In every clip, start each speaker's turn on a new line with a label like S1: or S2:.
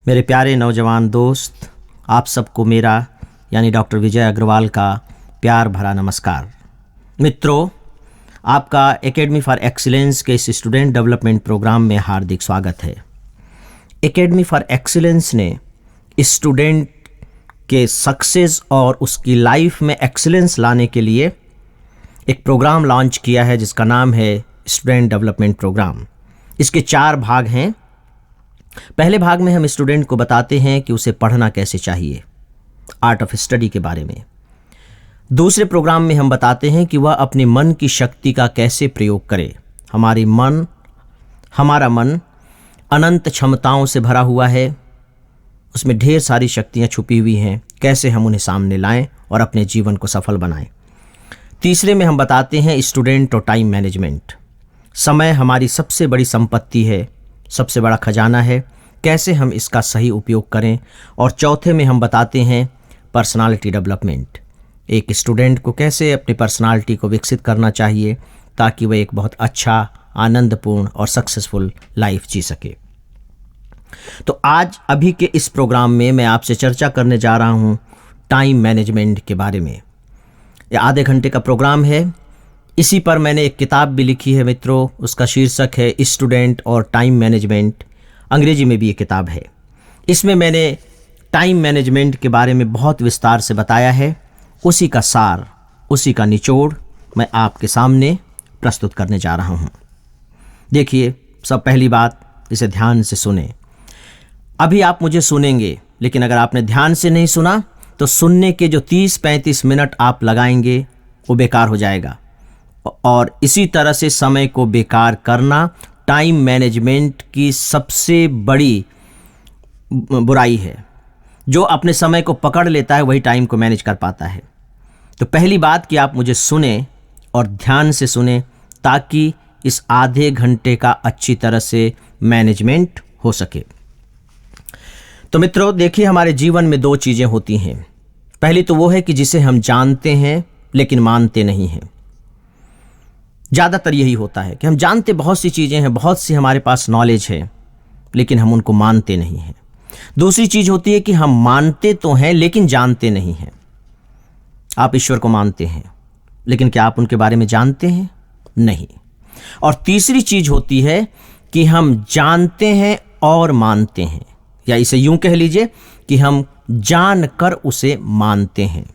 S1: मेरे प्यारे नौजवान दोस्त, आप सबको मेरा यानी डॉक्टर विजय अग्रवाल का प्यार भरा नमस्कार। मित्रों, आपका एकेडमी फॉर एक्सीलेंस के इस स्टूडेंट डेवलपमेंट प्रोग्राम में हार्दिक स्वागत है। एकेडमी फॉर एक्सीलेंस ने स्टूडेंट के सक्सेस और उसकी लाइफ में एक्सीलेंस लाने के लिए एक प्रोग्राम लॉन्च किया है जिसका नाम है स्टूडेंट डेवलपमेंट प्रोग्राम। इसके 4 भाग हैं। पहले भाग में हम स्टूडेंट को बताते हैं कि उसे पढ़ना कैसे चाहिए, आर्ट ऑफ स्टडी के बारे में। दूसरे प्रोग्राम में हम बताते हैं कि वह अपने मन की शक्ति का कैसे प्रयोग करे। हमारा मन अनंत क्षमताओं से भरा हुआ है, उसमें ढेर सारी शक्तियां छुपी हुई हैं, कैसे हम उन्हें सामने लाएं और अपने जीवन को सफल बनाएं। तीसरे में हम बताते हैं स्टूडेंट और टाइम मैनेजमेंट। समय हमारी सबसे बड़ी संपत्ति है, सबसे बड़ा खजाना है, कैसे हम इसका सही उपयोग करें। और चौथे में हम बताते हैं पर्सनालिटी डेवलपमेंट। एक स्टूडेंट को कैसे अपनी पर्सनालिटी को विकसित करना चाहिए ताकि वह एक बहुत अच्छा, आनंदपूर्ण और सक्सेसफुल लाइफ जी सके। तो आज अभी के इस प्रोग्राम में मैं आपसे चर्चा करने जा रहा हूँ टाइम मैनेजमेंट के बारे में। यह आधे घंटे का प्रोग्राम है। इसी पर मैंने एक किताब भी लिखी है मित्रों, उसका शीर्षक है स्टूडेंट और टाइम मैनेजमेंट। अंग्रेजी में भी ये किताब है। इसमें मैंने टाइम मैनेजमेंट के बारे में बहुत विस्तार से बताया है। उसी का सार, उसी का निचोड़ मैं आपके सामने प्रस्तुत करने जा रहा हूँ। देखिए, सब पहली बात, इसे ध्यान से सुने। अभी आप मुझे सुनेंगे, लेकिन अगर आपने ध्यान से नहीं सुना तो सुनने के जो 30-35 मिनट आप लगाएंगे वो बेकार हो जाएगा। और इसी तरह से समय को बेकार करना टाइम मैनेजमेंट की सबसे बड़ी बुराई है। जो अपने समय को पकड़ लेता है वही टाइम को मैनेज कर पाता है। तो पहली बात कि आप मुझे सुने और ध्यान से सुने ताकि इस आधे घंटे का अच्छी तरह से मैनेजमेंट हो सके। तो मित्रों देखिए, हमारे जीवन में 2 चीज़ें होती हैं। पहली तो वो है कि जिसे हम जानते हैं लेकिन मानते नहीं हैं। ज़्यादातर यही होता है कि हम जानते बहुत सी चीज़ें हैं, बहुत सी हमारे पास नॉलेज है, लेकिन हम उनको मानते नहीं हैं। दूसरी चीज़ होती है कि हम मानते तो हैं लेकिन जानते नहीं हैं। आप ईश्वर को मानते हैं, लेकिन क्या आप उनके बारे में जानते हैं? नहीं। और तीसरी चीज़ होती है कि हम जानते हैं और मानते हैं, या इसे यूं कह लीजिए कि हम जानकर उसे मानते हैं।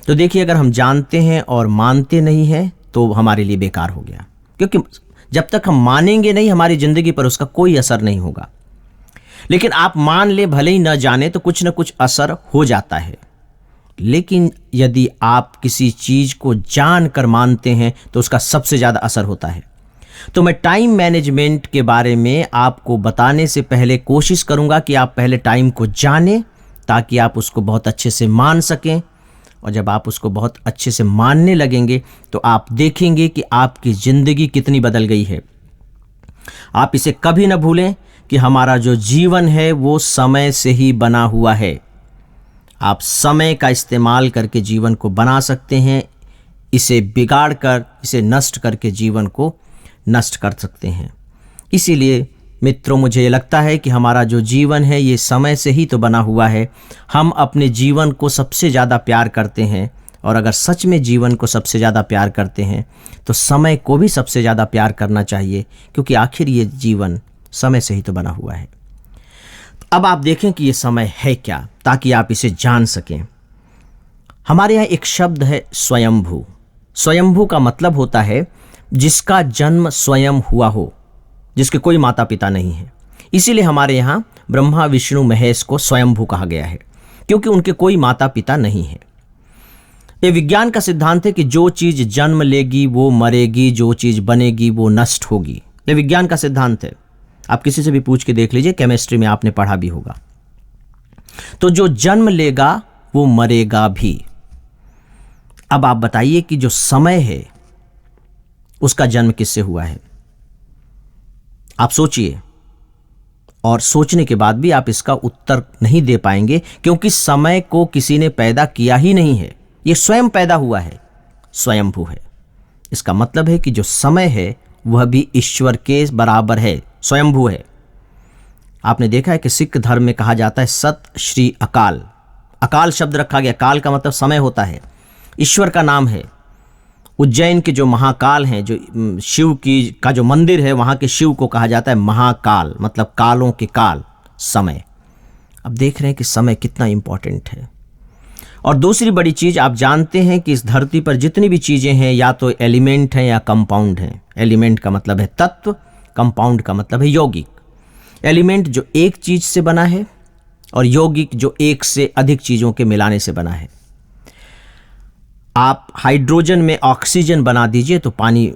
S1: तो देखिए, अगर हम जानते हैं और मानते नहीं हैं तो हमारे लिए बेकार हो गया, क्योंकि जब तक हम मानेंगे नहीं हमारी ज़िंदगी पर उसका कोई असर नहीं होगा। लेकिन आप मान ले, भले ही न जाने तो कुछ न कुछ असर हो जाता है। लेकिन यदि आप किसी चीज़ को जानकर मानते हैं तो उसका सबसे ज़्यादा असर होता है। तो मैं टाइम मैनेजमेंट के बारे में आपको बताने से पहले कोशिश करूंगा कि आप पहले टाइम को जानें ताकि आप उसको बहुत अच्छे से मान सकें। और जब आप उसको बहुत अच्छे से मानने लगेंगे तो आप देखेंगे कि आपकी ज़िंदगी कितनी बदल गई है। आप इसे कभी न भूलें कि हमारा जो जीवन है वो समय से ही बना हुआ है। आप समय का इस्तेमाल करके जीवन को बना सकते हैं, इसे बिगाड़ कर, इसे नष्ट करके जीवन को नष्ट कर सकते हैं। इसीलिए मित्रों, मुझे लगता है कि हमारा जो जीवन है ये समय से ही तो बना हुआ है। हम अपने जीवन को सबसे ज़्यादा प्यार करते हैं, और अगर सच में जीवन को सबसे ज़्यादा प्यार करते हैं तो समय को भी सबसे ज़्यादा प्यार करना चाहिए, क्योंकि आखिर ये जीवन समय से ही तो बना हुआ है। अब आप देखें कि ये समय है क्या, ताकि आप इसे जान सकें। हमारे यहाँ एक शब्द है स्वयंभू। स्वयंभू का मतलब होता है जिसका जन्म स्वयं हुआ हो, जिसके कोई माता पिता नहीं है। इसीलिए हमारे यहाँ ब्रह्मा विष्णु महेश को स्वयंभू कहा गया है, क्योंकि उनके कोई माता पिता नहीं है। ये विज्ञान का सिद्धांत है कि जो चीज़ जन्म लेगी वो मरेगी, जो चीज़ बनेगी वो नष्ट होगी। ये विज्ञान का सिद्धांत है। आप किसी से भी पूछ के देख लीजिए, केमिस्ट्री में आपने पढ़ा भी होगा। तो जो जन्म लेगा वो मरेगा भी। अब आप बताइए कि जो समय है उसका जन्म किससे हुआ है? आप सोचिए, और सोचने के बाद भी आप इसका उत्तर नहीं दे पाएंगे, क्योंकि समय को किसी ने पैदा किया ही नहीं है। ये स्वयं पैदा हुआ है, स्वयंभू है। इसका मतलब है कि जो समय है वह भी ईश्वर के बराबर है, स्वयंभू है। आपने देखा है कि सिख धर्म में कहा जाता है सत श्री अकाल। अकाल शब्द रखा गया, काल का मतलब समय होता है, ईश्वर का नाम है। उज्जैन के जो महाकाल हैं, जो शिव की का जो मंदिर है, वहाँ के शिव को कहा जाता है महाकाल, मतलब कालों के काल, समय। अब देख रहे हैं कि समय कितना इम्पोर्टेंट है। और दूसरी बड़ी चीज़, आप जानते हैं कि इस धरती पर जितनी भी चीज़ें हैं या तो एलिमेंट हैं या कंपाउंड हैं। एलिमेंट का मतलब है तत्व, कंपाउंड का मतलब है यौगिक। एलिमेंट जो एक चीज़ से बना है और यौगिक जो एक से अधिक चीज़ों के मिलाने से बना है। आप हाइड्रोजन में ऑक्सीजन बना दीजिए तो पानी,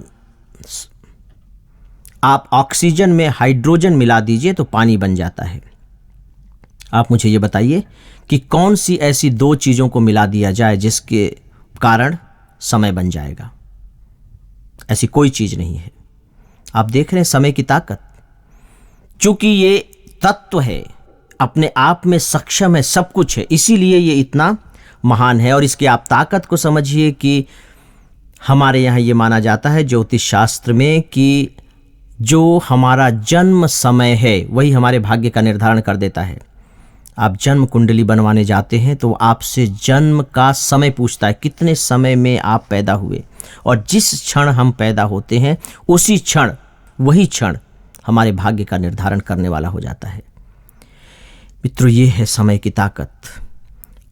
S1: आप ऑक्सीजन में हाइड्रोजन मिला दीजिए तो पानी बन जाता है। आप मुझे ये बताइए कि कौन सी ऐसी दो चीज़ों को मिला दिया जाए जिसके कारण समय बन जाएगा? ऐसी कोई चीज़ नहीं है। आप देख रहे हैं समय की ताकत, चूंकि ये तत्व है, अपने आप में सक्षम है, सब कुछ है, इसीलिए ये इतना महान है। और इसकी आप ताकत को समझिए कि हमारे यहाँ ये माना जाता है ज्योतिष शास्त्र में कि जो हमारा जन्म समय है वही हमारे भाग्य का निर्धारण कर देता है। आप जन्म कुंडली बनवाने जाते हैं तो आपसे जन्म का समय पूछता है, कितने समय में आप पैदा हुए, और जिस क्षण हम पैदा होते हैं उसी क्षण, वही क्षण हमारे भाग्य का निर्धारण करने वाला हो जाता है। मित्रों, ये है समय की ताकत।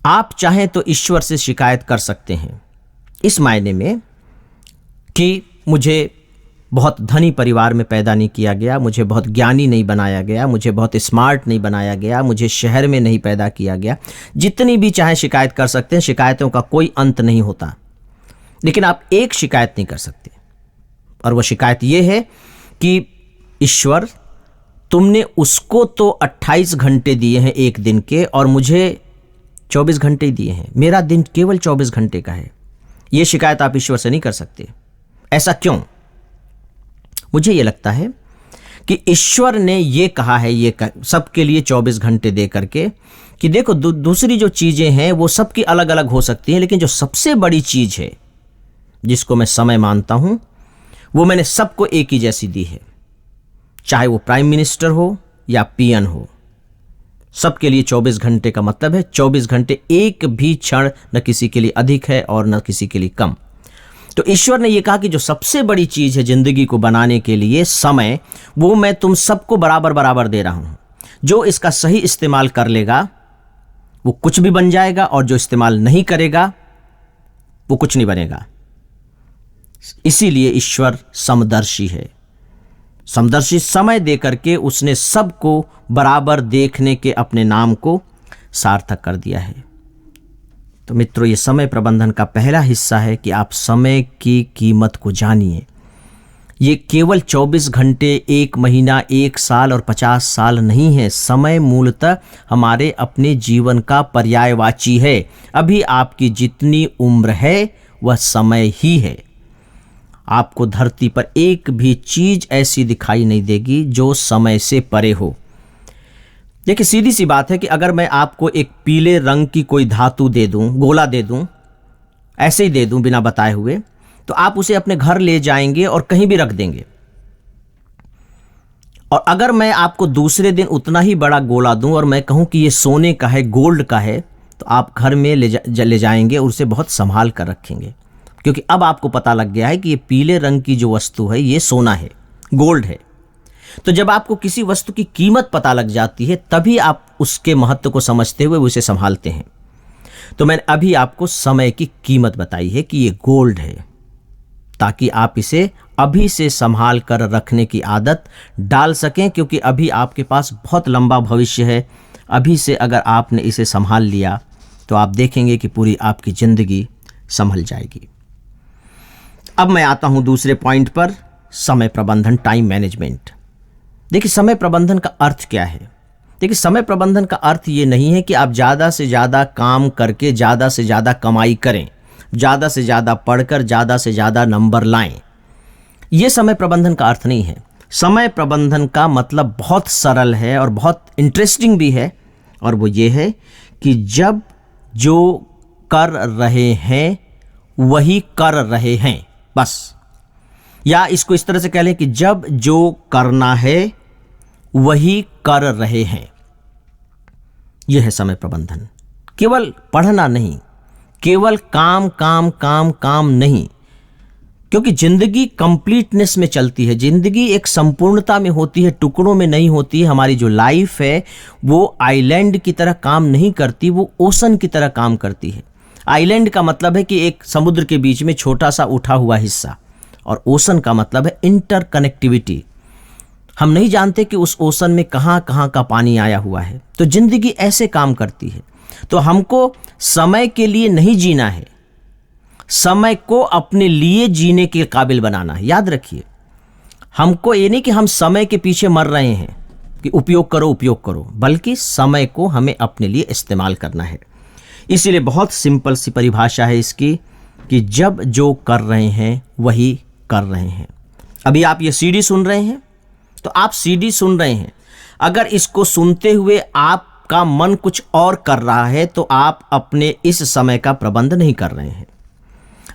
S1: आप चाहें तो ईश्वर से शिकायत कर सकते हैं, इस मायने में कि मुझे बहुत धनी परिवार में पैदा नहीं किया गया, मुझे बहुत ज्ञानी नहीं बनाया गया, मुझे बहुत स्मार्ट नहीं बनाया गया, मुझे शहर में नहीं पैदा किया गया। जितनी भी चाहे शिकायत कर सकते हैं, शिकायतों का कोई अंत नहीं होता। लेकिन आप एक शिकायत नहीं कर सकते, और वो शिकायत ये है कि ईश्वर, तुमने उसको तो 28 घंटे दिए हैं एक दिन के, और मुझे 24 घंटे ही दिए हैं, मेरा दिन केवल 24 घंटे का है। ये शिकायत आप ईश्वर से नहीं कर सकते। ऐसा क्यों? मुझे ये लगता है कि ईश्वर ने ये कहा है, ये सबके लिए 24 घंटे दे करके, कि देखो दूसरी जो चीज़ें हैं वो सबकी अलग अलग हो सकती हैं, लेकिन जो सबसे बड़ी चीज़ है जिसको मैं समय मानता हूँ, वो मैंने सबको एक ही जैसी दी है। चाहे वो प्राइम मिनिस्टर हो या पीएन हो, सबके लिए 24 घंटे का मतलब है 24 घंटे, एक भी क्षण न किसी के लिए अधिक है और न किसी के लिए कम। तो ईश्वर ने यह कहा कि जो सबसे बड़ी चीज़ है जिंदगी को बनाने के लिए, समय, वो मैं तुम सबको बराबर बराबर दे रहा हूं। जो इसका सही इस्तेमाल कर लेगा वो कुछ भी बन जाएगा, और जो इस्तेमाल नहीं करेगा वो कुछ नहीं बनेगा। इसीलिए ईश्वर समदर्शी है। समदर्शी समय दे करके उसने सबको बराबर देखने के अपने नाम को सार्थक कर दिया है। तो मित्रों, ये समय प्रबंधन का पहला हिस्सा है कि आप समय की कीमत को जानिए। ये केवल 24 घंटे, 1 महीना, 1 साल और 50 साल नहीं है। समय मूलतः हमारे अपने जीवन का पर्यायवाची है। अभी आपकी जितनी उम्र है वह समय ही है। आपको धरती पर एक भी चीज ऐसी दिखाई नहीं देगी जो समय से परे हो। देखिए, सीधी सी बात है कि अगर मैं आपको एक पीले रंग की कोई धातु दे दूं, गोला दे दूं, ऐसे ही दे दूं बिना बताए हुए, तो आप उसे अपने घर ले जाएंगे और कहीं भी रख देंगे। और अगर मैं आपको दूसरे दिन उतना ही बड़ा गोला दूं और मैं कहूं कि ये सोने का है, गोल्ड का है, तो आप घर में ले जाएंगे और उसे बहुत संभाल कर रखेंगे, क्योंकि अब आपको पता लग गया है कि ये पीले रंग की जो वस्तु है ये सोना है, गोल्ड है। तो जब आपको किसी वस्तु की कीमत पता लग जाती है, तभी आप उसके महत्व को समझते हुए उसे संभालते हैं। तो मैंने अभी आपको समय की कीमत बताई है कि ये गोल्ड है, ताकि आप इसे अभी से संभाल कर रखने की आदत डाल सकें, क्योंकि अभी आपके पास बहुत लंबा भविष्य है। अभी से अगर आपने इसे संभाल लिया तो आप देखेंगे कि पूरी आपकी जिंदगी संभल जाएगी। अब मैं आता हूं दूसरे पॉइंट पर, समय प्रबंधन, टाइम मैनेजमेंट। देखिए, समय प्रबंधन का अर्थ क्या है? देखिए, समय प्रबंधन का अर्थ ये नहीं है कि आप ज़्यादा से ज़्यादा काम करके ज़्यादा से ज़्यादा कमाई करें, ज़्यादा से ज़्यादा पढ़कर ज़्यादा से ज़्यादा नंबर लाएं। ये समय प्रबंधन का अर्थ नहीं है। समय प्रबंधन का मतलब बहुत सरल है और बहुत इंटरेस्टिंग भी है, और वो ये है कि जब जो कर रहे हैं वही कर रहे हैं, बस। या इसको इस तरह से कह लें कि जब जो करना है वही कर रहे हैं। यह है समय प्रबंधन। केवल पढ़ना नहीं, केवल काम काम काम काम नहीं, क्योंकि जिंदगी कंप्लीटनेस में चलती है, जिंदगी एक संपूर्णता में होती है, टुकड़ों में नहीं होती है। हमारी जो लाइफ है वो आइलैंड की तरह काम नहीं करती, वो ओशन की तरह काम करती है। आइलैंड का मतलब है कि एक समुद्र के बीच में छोटा सा उठा हुआ हिस्सा, और ओशन का मतलब है इंटरकनेक्टिविटी। हम नहीं जानते कि उस ओशन में कहाँ कहाँ का पानी आया हुआ है। तो जिंदगी ऐसे काम करती है। तो हमको समय के लिए नहीं जीना है, समय को अपने लिए जीने के काबिल बनाना है। याद रखिए, हमको ये नहीं कि हम समय के पीछे मर रहे हैं कि उपयोग करो, बल्कि समय को हमें अपने लिए इस्तेमाल करना है। इसीलिए बहुत सिंपल सी परिभाषा है इसकी कि जब जो कर रहे हैं वही कर रहे हैं। अभी आप ये सीडी सुन रहे हैं, तो आप सीडी सुन रहे हैं। अगर इसको सुनते हुए आपका मन कुछ और कर रहा है तो आप अपने इस समय का प्रबंध नहीं कर रहे हैं।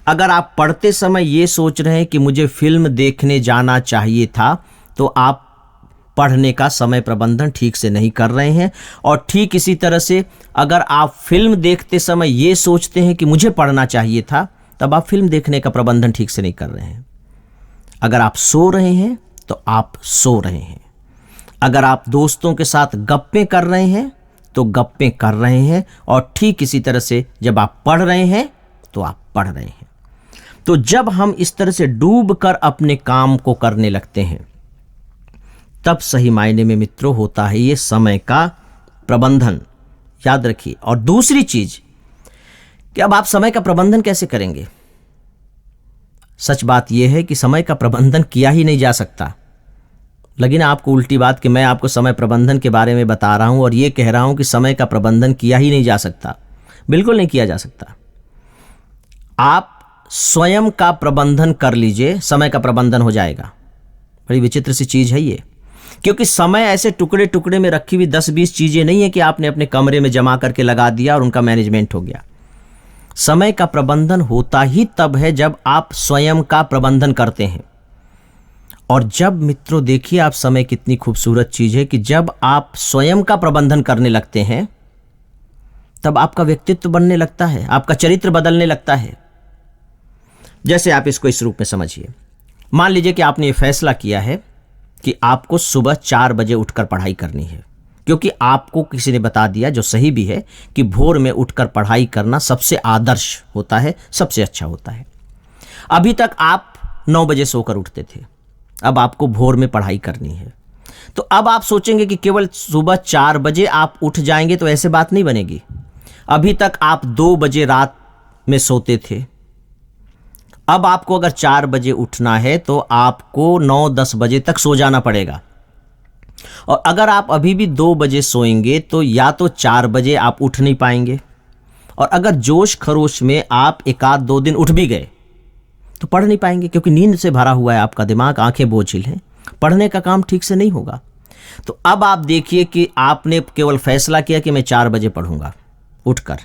S1: अगर आप पढ़ते समय ये सोच रहे हैं कि मुझे फिल्म देखने जाना चाहिए था, तो आप पढ़ने का समय प्रबंधन ठीक से नहीं कर रहे हैं। और ठीक इसी तरह से अगर आप फिल्म देखते समय ये सोचते हैं कि मुझे पढ़ना चाहिए था, तब आप फिल्म देखने का प्रबंधन ठीक से नहीं कर रहे हैं। अगर आप सो रहे हैं तो आप सो रहे हैं। अगर आप दोस्तों के साथ गप्पें कर रहे हैं तो गप्पें कर रहे हैं। और ठीक इसी तरह से जब आप पढ़ रहे हैं तो आप पढ़ रहे हैं। तो जब हम इस तरह से डूब कर अपने काम को करने लगते हैं, तब सही मायने में मित्रों होता है ये समय का प्रबंधन। याद रखिए। और दूसरी चीज कि अब आप समय का प्रबंधन कैसे करेंगे? सच बात यह है कि समय का प्रबंधन किया ही नहीं जा सकता। लगी ना आपको उल्टी बात कि मैं आपको समय प्रबंधन के बारे में बता रहा हूं और ये कह रहा हूं कि समय का प्रबंधन किया ही नहीं जा सकता। बिल्कुल नहीं किया जा सकता। आप स्वयं का प्रबंधन कर लीजिए, समय का प्रबंधन हो जाएगा। बड़ी विचित्र सी चीज है ये, क्योंकि समय ऐसे टुकड़े टुकड़े में रखी हुई 10-20 चीजें नहीं है कि आपने अपने कमरे में जमा करके लगा दिया और उनका मैनेजमेंट हो गया। समय का प्रबंधन होता ही तब है जब आप स्वयं का प्रबंधन करते हैं। और जब मित्रों देखिए आप, समय कितनी खूबसूरत चीज है कि जब आप स्वयं का प्रबंधन करने लगते हैं तब आपका व्यक्तित्व बनने लगता है, आपका चरित्र बदलने लगता है। जैसे आप इसको इस रूप में समझिए। मान लीजिए कि आपने ये फैसला किया है कि आपको सुबह 4 बजे उठकर पढ़ाई करनी है, क्योंकि आपको किसी ने बता दिया, जो सही भी है, कि भोर में उठकर पढ़ाई करना सबसे आदर्श होता है, सबसे अच्छा होता है। अभी तक आप 9 बजे सोकर उठते थे, अब आपको भोर में पढ़ाई करनी है। तो अब आप सोचेंगे कि केवल सुबह 4 बजे आप उठ जाएंगे, तो ऐसे बात नहीं बनेगी। अभी तक आप 2 बजे रात में सोते थे, अब आपको अगर 4 बजे उठना है तो आपको 9-10 बजे तक सो जाना पड़ेगा। और अगर आप अभी भी 2 बजे सोएंगे तो या तो 4 बजे आप उठ नहीं पाएंगे, और अगर जोश खरोश में आप 1-2 दिन उठ भी गए तो पढ़ नहीं पाएंगे, क्योंकि नींद से भरा हुआ है आपका दिमाग, आंखें बोझिल हैं, पढ़ने का काम ठीक से नहीं होगा। तो अब आप देखिए कि आपने केवल फैसला किया कि मैं 4 बजे पढ़ूंगा उठकर,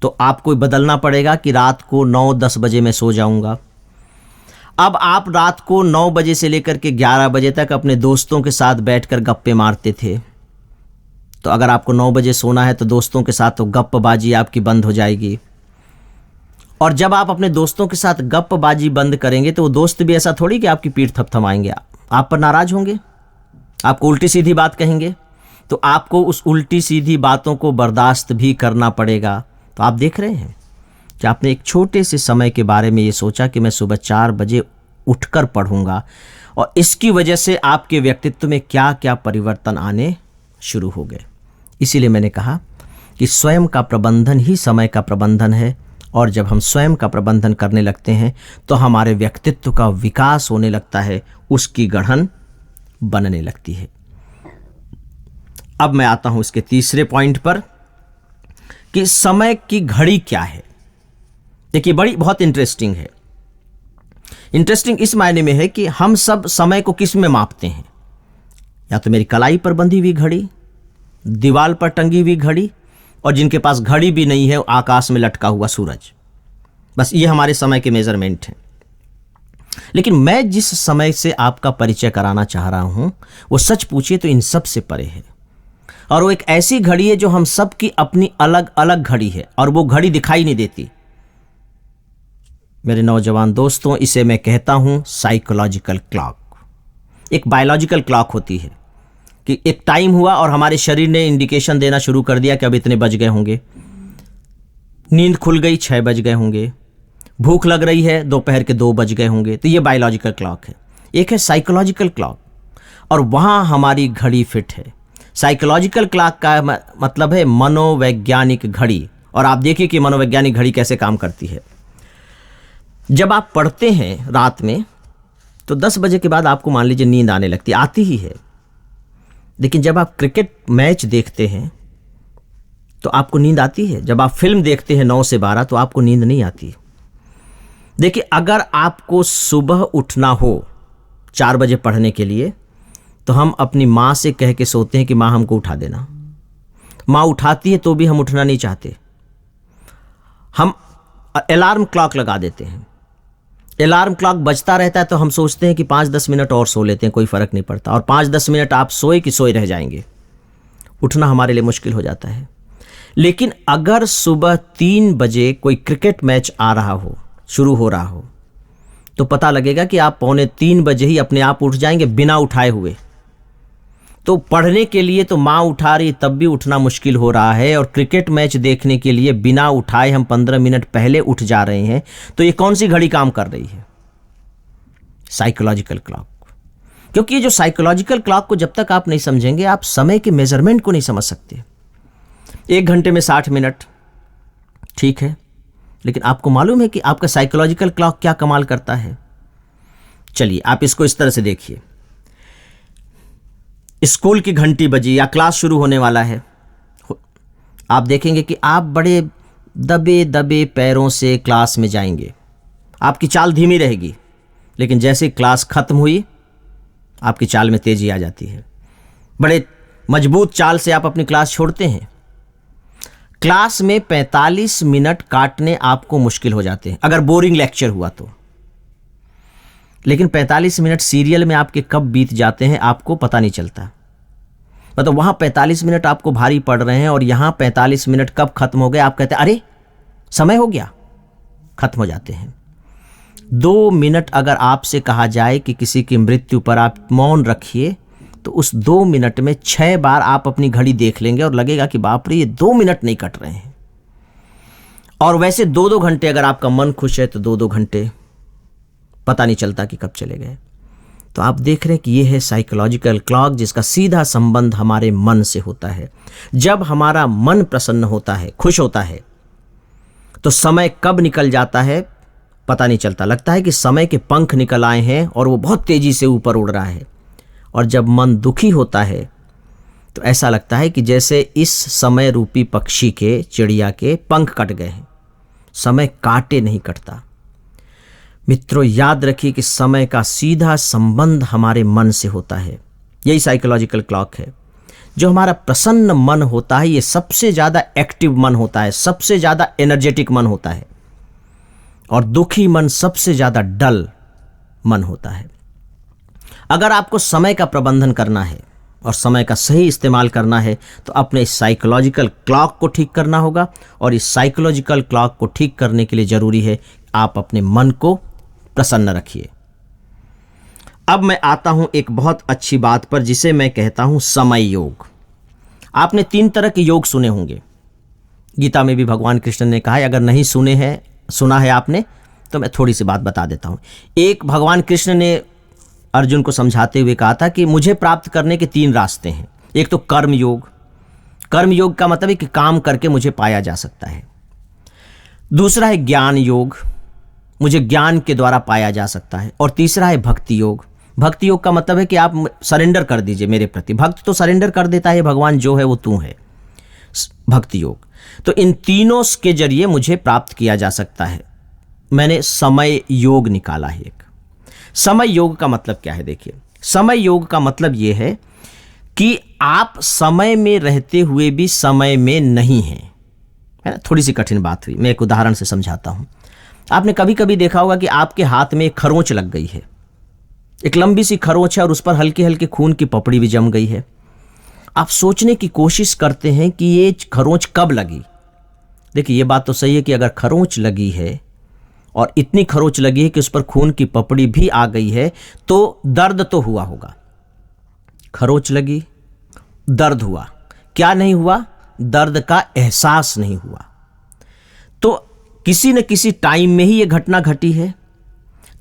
S1: तो आपको बदलना पड़ेगा कि रात को 9-10 बजे मैं सो जाऊंगा। अब आप रात को 9 बजे से लेकर के 11 बजे तक अपने दोस्तों के साथ बैठकर गप्पे मारते थे, तो अगर आपको 9 बजे सोना है तो दोस्तों के साथ तो गप्पबाजी आपकी बंद हो जाएगी। और जब आप अपने दोस्तों के साथ गप्पबाजी बंद करेंगे तो वो दोस्त भी ऐसा थोड़ी कि आपकी पीठ थपथपाएंगे, आप पर नाराज होंगे, आपको उल्टी सीधी बात कहेंगे, तो आपको उस उल्टी सीधी बातों को बर्दाश्त भी करना पड़ेगा। तो आप देख रहे हैं कि आपने एक छोटे से समय के बारे में ये सोचा कि मैं सुबह 4 बजे उठकर पढ़ूंगा, और इसकी वजह से आपके व्यक्तित्व में क्या क्या परिवर्तन आने शुरू हो गए। इसीलिए मैंने कहा कि स्वयं का प्रबंधन ही समय का प्रबंधन है, और जब हम स्वयं का प्रबंधन करने लगते हैं तो हमारे व्यक्तित्व का विकास होने लगता है, उसकी गढ़न बनने लगती है। अब मैं आता हूं इसके तीसरे पॉइंट पर कि समय की घड़ी क्या है। देखिए बहुत इंटरेस्टिंग है। इंटरेस्टिंग इस मायने में है कि हम सब समय को किस में मापते हैं? या तो मेरी कलाई पर बंधी हुई घड़ी, दीवार पर टंगी हुई घड़ी, और जिनके पास घड़ी भी नहीं है आकाश में लटका हुआ सूरज। बस ये हमारे समय के मेजरमेंट हैं। लेकिन मैं जिस समय से आपका परिचय कराना चाह रहा हूं वो सच पूछिए तो इन सब से परे है। और वो एक ऐसी घड़ी है जो हम सब की अपनी अलग अलग घड़ी है, और वो घड़ी दिखाई नहीं देती। मेरे नौजवान दोस्तों, इसे मैं कहता हूं साइकोलॉजिकल क्लॉक। एक बायोलॉजिकल क्लॉक होती है कि एक टाइम हुआ और हमारे शरीर ने इंडिकेशन देना शुरू कर दिया कि अब इतने बज गए होंगे। नींद खुल गई, 6 बज गए होंगे। भूख लग रही है, दोपहर के 2 बज गए होंगे। तो ये बायोलॉजिकल क्लॉक है। एक है साइकोलॉजिकल क्लॉक, और वहां हमारी घड़ी फिट है। साइकोलॉजिकल क्लॉक का मतलब है मनोवैज्ञानिक घड़ी। और आप देखिए कि मनोवैज्ञानिक घड़ी कैसे काम करती है। जब आप पढ़ते हैं रात में तो 10 बजे के बाद आपको मान लीजिए नींद आने लगती, आती ही है। लेकिन जब आप क्रिकेट मैच देखते हैं तो आपको नींद आती है। जब आप फिल्म देखते हैं 9 से 12 तो आपको नींद नहीं आती। देखिए, अगर आपको सुबह उठना हो 4 बजे पढ़ने के लिए तो हम अपनी माँ से कह के सोते हैं कि माँ हमको उठा देना। माँ उठाती है तो भी हम उठना नहीं चाहते। हम अलार्म क्लॉक लगा देते हैं। अलार्म क्लॉक बजता रहता है तो हम सोचते हैं कि 5-10 मिनट और सो लेते हैं, कोई फर्क नहीं पड़ता। और 5-10 मिनट आप सोए कि सोए रह जाएंगे। उठना हमारे लिए मुश्किल हो जाता है। लेकिन अगर सुबह 3 बजे कोई क्रिकेट मैच आ रहा हो, शुरू हो रहा हो, तो पता लगेगा कि आप 2:45 बजे ही अपने आप उठ जाएंगे बिना उठाए हुए। तो पढ़ने के लिए तो माँ उठा रही तब भी उठना मुश्किल हो रहा है, और क्रिकेट मैच देखने के लिए बिना उठाए हम 15 मिनट पहले उठ जा रहे हैं। तो ये कौन सी घड़ी काम कर रही है? Psychological clock. क्योंकि ये जो साइकोलॉजिकल क्लॉक को जब तक आप नहीं समझेंगे, आप समय के मेजरमेंट को नहीं समझ सकते। 1 घंटे में 60 मिनट, ठीक है, लेकिन आपको मालूम है कि आपका साइकोलॉजिकल क्लॉक क्या कमाल करता है? चलिए आप इसको इस तरह से देखिए। स्कूल की घंटी बजी या क्लास शुरू होने वाला है, आप देखेंगे कि आप बड़े दबे दबे पैरों से क्लास में जाएंगे। आपकी चाल धीमी रहेगी, लेकिन जैसे क्लास खत्म हुई आपकी चाल में तेजी आ जाती है। बड़े मजबूत चाल से आप अपनी क्लास छोड़ते हैं। क्लास में 45 मिनट काटने आपको मुश्किल हो जाते हैं अगर बोरिंग लेक्चर हुआ तो। लेकिन 45 मिनट सीरियल में आपके कब बीत जाते हैं आपको पता नहीं चलता। मतलब वहां 45 मिनट आपको भारी पड़ रहे हैं और यहां 45 मिनट कब खत्म हो गए आप कहते हैं अरे समय हो गया, खत्म हो जाते हैं। 2 मिनट अगर आपसे कहा जाए कि किसी की मृत्यु पर आप मौन रखिए, तो उस 2 मिनट में 6 बार आप अपनी घड़ी देख लेंगे और लगेगा कि बाप रे ये 2 मिनट नहीं कट रहे हैं। और वैसे 2-2 घंटे अगर आपका मन खुश है तो 2-2 घंटे पता नहीं चलता कि कब चले गए। तो आप देख रहे हैं कि ये है साइकोलॉजिकल क्लॉक, जिसका सीधा संबंध हमारे मन से होता है। जब हमारा मन प्रसन्न होता है, खुश होता है, तो समय कब निकल जाता है पता नहीं चलता। लगता है कि समय के पंख निकल आए हैं और वो बहुत तेजी से ऊपर उड़ रहा है। और जब मन दुखी होता है तो ऐसा लगता है कि जैसे इस समय रूपी पक्षी के, चिड़िया के पंख कट गए हैं। समय काटे नहीं कटता। मित्रों, याद रखिए कि समय का सीधा संबंध हमारे मन से होता है। यही साइकोलॉजिकल क्लॉक है। जो हमारा प्रसन्न मन होता है ये सबसे ज़्यादा एक्टिव मन होता है, सबसे ज़्यादा एनर्जेटिक मन होता है। और दुखी मन सबसे ज़्यादा डल मन होता है। अगर आपको समय का प्रबंधन करना है और समय का सही इस्तेमाल करना है तो अपने साइकोलॉजिकल क्लॉक को ठीक करना होगा। और इस साइकोलॉजिकल क्लॉक को ठीक करने के लिए ज़रूरी है आप अपने मन को प्रसन्न रखिए। अब मैं आता हूं एक बहुत अच्छी बात पर, जिसे मैं कहता हूं समय योग। आपने 3 तरह के योग सुने होंगे। गीता में भी भगवान कृष्ण ने कहा है, अगर नहीं सुना है आपने तो मैं थोड़ी सी बात बता देता हूं। एक, भगवान कृष्ण ने अर्जुन को समझाते हुए कहा था कि मुझे प्राप्त करने के 3 रास्ते हैं। एक तो कर्म योग। कर्म योग का मतलब है कि काम करके मुझे पाया जा सकता है। दूसरा है ज्ञान योग, मुझे ज्ञान के द्वारा पाया जा सकता है। और तीसरा है भक्ति योग। भक्ति योग का मतलब है कि आप सरेंडर कर दीजिए मेरे प्रति। भक्त तो सरेंडर कर देता है, भगवान जो है वो तू है। भक्ति योग। तो इन तीनों के जरिए मुझे प्राप्त किया जा सकता है। मैंने समय योग निकाला है एक। समय योग का मतलब क्या है? देखिए, समय योग का मतलब यह है कि आप समय में रहते हुए भी समय में नहीं हैं। है ना? थोड़ी सी कठिन बात हुई, मैं एक उदाहरण से समझाता हूं। आपने कभी कभी देखा होगा कि आपके हाथ में एक खरोंच लग गई है, एक लंबी सी खरोंच है और उस पर हल्के हल्के खून की पपड़ी भी जम गई है। आप सोचने की कोशिश करते हैं कि ये खरोंच कब लगी। देखिए, ये बात तो सही है कि अगर खरोंच लगी है और इतनी खरोंच लगी है कि उस पर खून की पपड़ी भी आ गई है, तो दर्द तो हुआ होगा। खरोंच लगी, दर्द हुआ, क्या नहीं हुआ? दर्द का एहसास नहीं हुआ। तो किसी न किसी टाइम में ही यह घटना घटी है।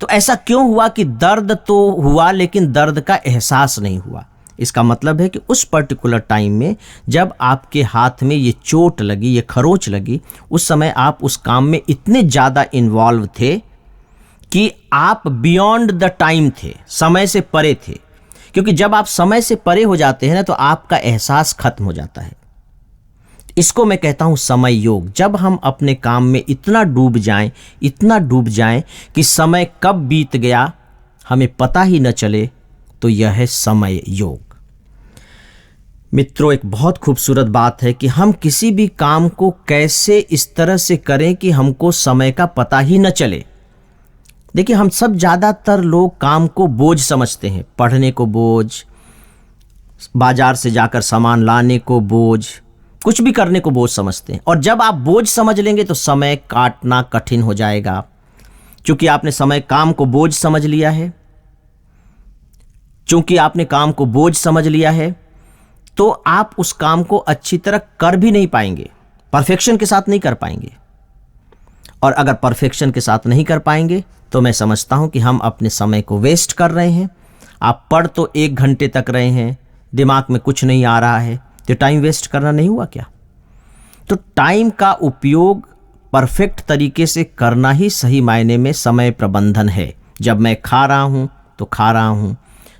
S1: तो ऐसा क्यों हुआ कि दर्द तो हुआ लेकिन दर्द का एहसास नहीं हुआ? इसका मतलब है कि उस पर्टिकुलर टाइम में जब आपके हाथ में ये चोट लगी, ये खरोंच लगी, उस समय आप उस काम में इतने ज़्यादा इन्वॉल्व थे कि आप बियॉन्ड द टाइम थे, समय से परे थे। क्योंकि जब आप समय से परे हो जाते हैं ना, तो आपका एहसास खत्म हो जाता है। इसको मैं कहता हूं समय योग। जब हम अपने काम में इतना डूब जाएं कि समय कब बीत गया हमें पता ही न चले, तो यह है समय योग। मित्रों, एक बहुत खूबसूरत बात है कि हम किसी भी काम को कैसे इस तरह से करें कि हमको समय का पता ही न चले। देखिए, हम सब ज़्यादातर लोग काम को बोझ समझते हैं, पढ़ने को बोझ, बाजार से जाकर सामान लाने को बोझ, कुछ भी करने को बोझ समझते हैं। और जब आप बोझ समझ लेंगे तो समय काटना कठिन हो जाएगा। क्योंकि आपने काम को बोझ समझ लिया है, तो आप उस काम को अच्छी तरह कर भी नहीं पाएंगे, परफेक्शन के साथ नहीं कर पाएंगे। और अगर परफेक्शन के साथ नहीं कर पाएंगे तो मैं समझता हूं कि हम अपने समय को वेस्ट कर रहे हैं। आप पढ़ तो 1 घंटे तक रहे हैं, दिमाग में कुछ नहीं आ रहा है, तो टाइम वेस्ट करना नहीं हुआ क्या? तो टाइम का उपयोग परफेक्ट तरीके से करना ही सही मायने में समय प्रबंधन है। जब मैं खा रहा हूं तो खा रहा हूं,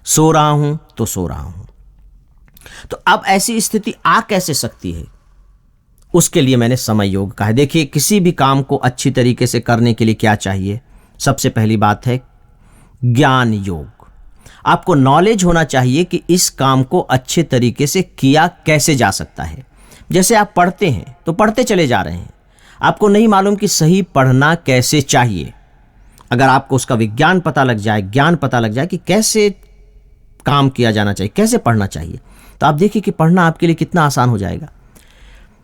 S1: सो रहा हूं तो सो रहा हूं। तो अब ऐसी स्थिति आ कैसे सकती है? उसके लिए मैंने समय योग कहा है। देखिए, किसी भी काम को अच्छी तरीके से करने के लिए क्या चाहिए? सबसे पहली बात है ज्ञान योग। आपको नॉलेज होना चाहिए कि इस काम को अच्छे तरीके से किया कैसे जा सकता है। जैसे आप पढ़ते हैं तो पढ़ते चले जा रहे हैं, आपको नहीं मालूम कि सही पढ़ना कैसे चाहिए। अगर आपको उसका विज्ञान पता लग जाए, ज्ञान पता लग जाए कि कैसे काम किया जाना चाहिए, कैसे पढ़ना चाहिए, तो आप देखिए कि पढ़ना आपके लिए कितना आसान हो जाएगा।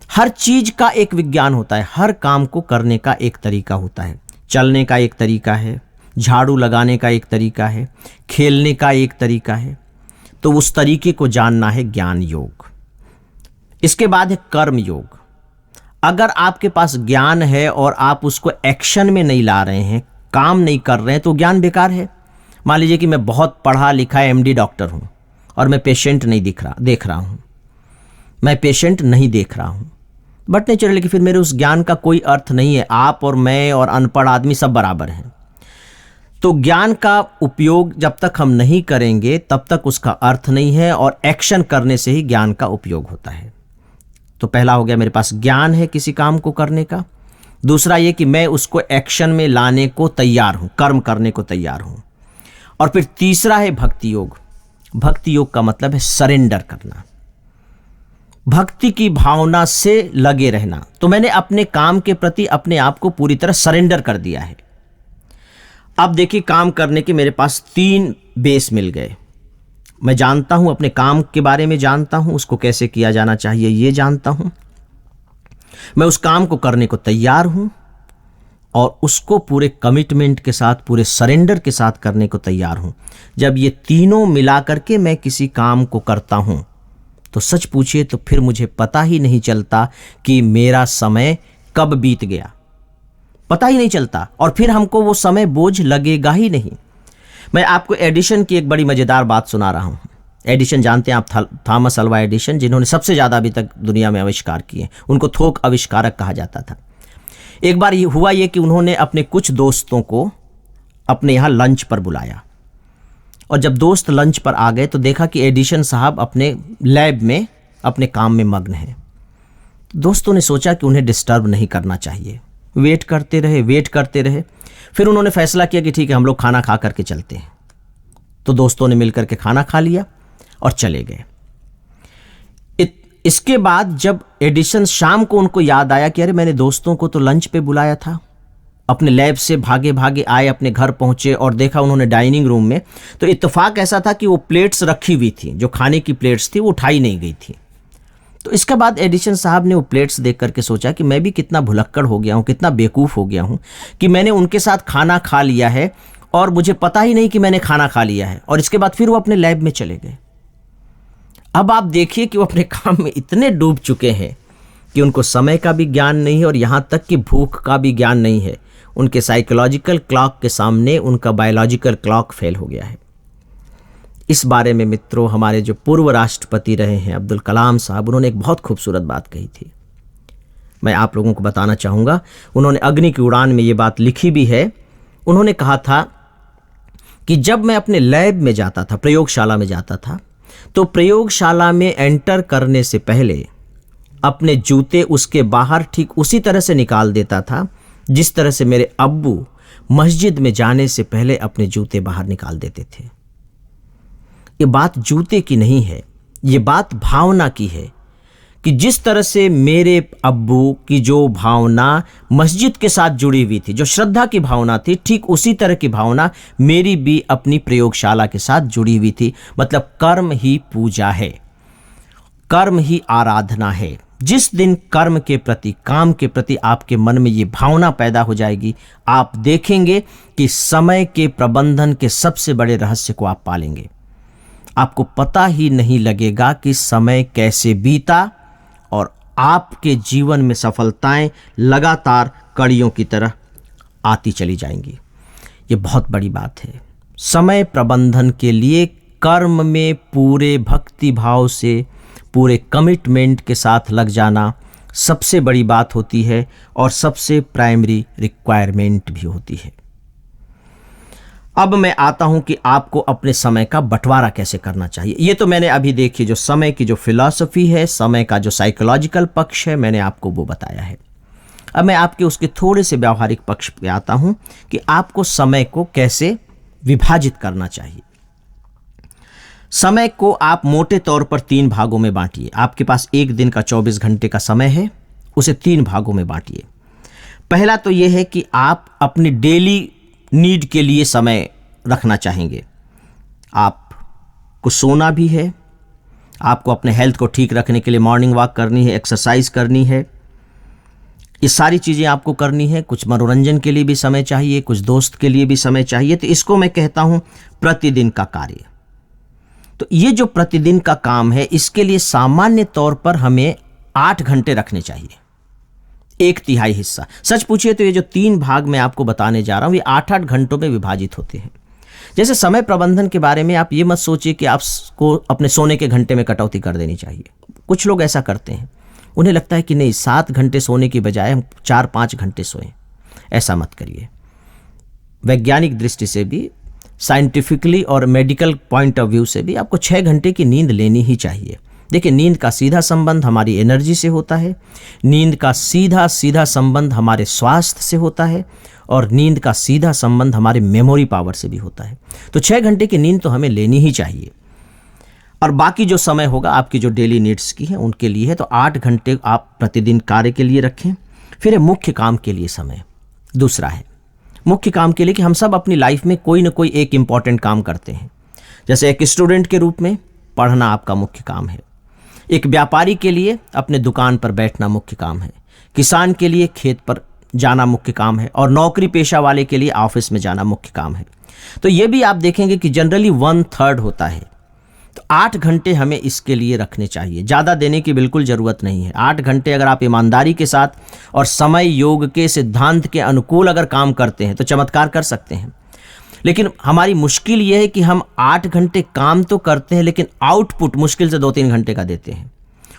S1: हर चीज का एक विज्ञान होता है, हर काम को करने का एक तरीका होता है। चलने का एक तरीका है, झाड़ू लगाने का एक तरीका है, खेलने का एक तरीका है। तो उस तरीके को जानना है ज्ञान योग। इसके बाद है कर्म योग। अगर आपके पास ज्ञान है और आप उसको एक्शन में नहीं ला रहे हैं, काम नहीं कर रहे हैं, तो ज्ञान बेकार है। मान लीजिए कि मैं बहुत पढ़ा लिखा MD डॉक्टर हूं और मैं पेशेंट नहीं देख रहा हूं, मैं पेशेंट नहीं देख रहा हूं, बट नेचुरली कि फिर मेरे उस ज्ञान का कोई अर्थ नहीं है। आप और मैं और अनपढ़ आदमी सब बराबर हैं। तो ज्ञान का उपयोग जब तक हम नहीं करेंगे तब तक उसका अर्थ नहीं है, और एक्शन करने से ही ज्ञान का उपयोग होता है। तो पहला हो गया, मेरे पास ज्ञान है किसी काम को करने का। दूसरा ये कि मैं उसको एक्शन में लाने को तैयार हूं, कर्म करने को तैयार हूं। और फिर तीसरा है भक्ति योग। भक्ति योग का मतलब है सरेंडर करना, भक्ति की भावना से लगे रहना। तो मैंने अपने काम के प्रति अपने आप को पूरी तरह सरेंडर कर दिया है। अब देखिए, काम करने के मेरे पास 3 बेस मिल गए। मैं जानता हूं, अपने काम के बारे में जानता हूं, उसको कैसे किया जाना चाहिए ये जानता हूं, मैं उस काम को करने को तैयार हूं और उसको पूरे कमिटमेंट के साथ, पूरे सरेंडर के साथ करने को तैयार हूं। जब ये तीनों मिला करके मैं किसी काम को करता हूं तो सच पूछिए तो फिर मुझे पता ही नहीं चलता कि मेरा समय कब बीत गया, पता ही नहीं चलता। और फिर हमको वो समय बोझ लगेगा ही नहीं। मैं आपको एडिशन की एक बड़ी मजेदार बात सुना रहा हूं। एडिशन जानते हैं आप, थॉमस अल्वा एडिशन, जिन्होंने सबसे ज्यादा अभी तक दुनिया में आविष्कार किए। उनको थोक आविष्कारक कहा जाता था। एक बार हुआ ये कि उन्होंने अपने कुछ दोस्तों को अपने यहां लंच पर बुलाया, और जब दोस्त लंच पर आ गए तो देखा कि एडिशन साहब अपने लैब में अपने काम में मग्न हैं। दोस्तों ने सोचा कि उन्हें डिस्टर्ब नहीं करना चाहिए। वेट करते रहे। फिर उन्होंने फैसला किया कि ठीक है, हम लोग खाना खा करके चलते हैं। तो दोस्तों ने मिलकर के खाना खा लिया और चले गए। इसके बाद जब एडिशन शाम को उनको याद आया कि अरे मैंने दोस्तों को तो लंच पे बुलाया था अपने लैब से भागे भागे आए, अपने घर पहुंचे और देखा उन्होंने डाइनिंग रूम में, तो इत्तेफाक ऐसा था कि वो प्लेट्स रखी हुई थी, जो खाने की प्लेट्स थी वो उठाई नहीं गई थी। तो इसके बाद एडिसन साहब ने वो प्लेट्स देख करके सोचा कि मैं भी कितना भुलक्कड़ हो गया हूँ, कितना बेवकूफ़ हो गया हूँ कि मैंने उनके साथ खाना खा लिया है और मुझे पता ही नहीं कि मैंने खाना खा लिया है। और इसके बाद फिर वो अपने लैब में चले गए। अब आप देखिए कि वो अपने काम में इतने डूब चुके हैं कि उनको समय का भी ज्ञान नहीं है और यहाँ तक कि भूख का भी ज्ञान नहीं है। उनके साइकोलॉजिकल क्लॉक के सामने उनका बायोलॉजिकल क्लॉक फेल हो गया है। इस बारे में मित्रों, हमारे जो पूर्व राष्ट्रपति रहे हैं अब्दुल कलाम साहब, उन्होंने एक बहुत खूबसूरत बात कही थी, मैं आप लोगों को बताना चाहूँगा। उन्होंने अग्नि की उड़ान में ये बात लिखी भी है। उन्होंने कहा था कि जब मैं अपने लैब में जाता था, प्रयोगशाला में जाता था, तो प्रयोगशाला में एंटर करने से पहले अपने जूते उसके बाहर ठीक उसी तरह से निकाल देता था जिस तरह से मेरे अब्बू मस्जिद में जाने से पहले अपने जूते बाहर निकाल देते थे। ये बात जूते की नहीं है, ये बात भावना की है कि जिस तरह से मेरे अब्बू की जो भावना मस्जिद के साथ जुड़ी हुई थी, जो श्रद्धा की भावना थी, ठीक उसी तरह की भावना मेरी भी अपनी प्रयोगशाला के साथ जुड़ी हुई थी। मतलब कर्म ही पूजा है, कर्म ही आराधना है। जिस दिन कर्म के प्रति, काम के प्रति आपके मन में ये भावना पैदा हो जाएगी, आप देखेंगे कि समय के प्रबंधन के सबसे बड़े रहस्य को आप पालेंगे। आपको पता ही नहीं लगेगा कि समय कैसे बीता और आपके जीवन में सफलताएं लगातार कड़ियों की तरह आती चली जाएंगी। ये बहुत बड़ी बात है। समय प्रबंधन के लिए कर्म में पूरे भक्ति भाव से, पूरे कमिटमेंट के साथ लग जाना सबसे बड़ी बात होती है और सबसे प्राइमरी रिक्वायरमेंट भी होती है। अब मैं आता हूं कि आपको अपने समय का बंटवारा कैसे करना चाहिए। ये तो मैंने अभी देखी, जो समय की जो फिलॉसफी है, समय का जो साइकोलॉजिकल पक्ष है, मैंने आपको वो बताया है। अब मैं आपके उसके थोड़े से व्यावहारिक पक्ष पे आता हूं कि आपको समय को कैसे विभाजित करना चाहिए। समय को आप मोटे तौर पर 3 भागों में बांटिए। आपके पास एक दिन का 24 घंटे का समय है, उसे 3 भागों में बांटिए। पहला तो यह है कि आप अपनी डेली नीड के लिए समय रखना चाहेंगे। आपको सोना भी है, आपको अपने हेल्थ को ठीक रखने के लिए मॉर्निंग वॉक करनी है, एक्सरसाइज करनी है, ये सारी चीज़ें आपको करनी है। कुछ मनोरंजन के लिए भी समय चाहिए, कुछ दोस्त के लिए भी समय चाहिए। तो इसको मैं कहता हूं प्रतिदिन का कार्य। तो ये जो प्रतिदिन का काम है, इसके लिए सामान्य तौर पर हमें 8 घंटे रखने चाहिए, 1/3 हिस्सा। सच पूछिए तो ये जो 3 भाग मैं आपको बताने जा रहा हूं, ये 8-8 घंटों में विभाजित होते हैं। जैसे समय प्रबंधन के बारे में आप ये मत सोचिए कि आपको अपने सोने के घंटे में कटौती कर देनी चाहिए। कुछ लोग ऐसा करते हैं, उन्हें लगता है कि नहीं, 7 घंटे सोने की बजाय हम 4-5 घंटे सोएं। ऐसा मत करिए। वैज्ञानिक दृष्टि से भी, साइंटिफिकली और मेडिकल पॉइंट ऑफ व्यू से भी आपको 6 घंटे की नींद लेनी ही चाहिए। देखिए, नींद का सीधा संबंध हमारी एनर्जी से होता है, नींद का सीधा संबंध हमारे स्वास्थ्य से होता है और नींद का सीधा संबंध हमारे मेमोरी पावर से भी होता है। तो 6 घंटे की नींद तो हमें लेनी ही चाहिए। और बाकी जो समय होगा आपकी जो डेली नीड्स की है उनके लिए है। तो 8 घंटे आप प्रतिदिन कार्य के लिए रखें। फिर है मुख्य काम के लिए समय। दूसरा है मुख्य काम के लिए कि हम सब अपनी लाइफ में कोई ना कोई एक इम्पॉर्टेंट काम करते हैं। जैसे एक स्टूडेंट के रूप में पढ़ना आपका मुख्य काम है, एक व्यापारी के लिए अपने दुकान पर बैठना मुख्य काम है, किसान के लिए खेत पर जाना मुख्य काम है और नौकरी पेशा वाले के लिए ऑफिस में जाना मुख्य काम है। तो ये भी आप देखेंगे कि जनरली 1/3 होता है। तो 8 घंटे हमें इसके लिए रखने चाहिए। ज़्यादा देने की बिल्कुल ज़रूरत नहीं है। 8 घंटे अगर आप ईमानदारी के साथ और समय योग के सिद्धांत के अनुकूल अगर काम करते हैं तो चमत्कार कर सकते हैं। लेकिन हमारी मुश्किल ये है कि हम 8 घंटे काम तो करते हैं लेकिन आउटपुट मुश्किल से 2-3 घंटे का देते हैं।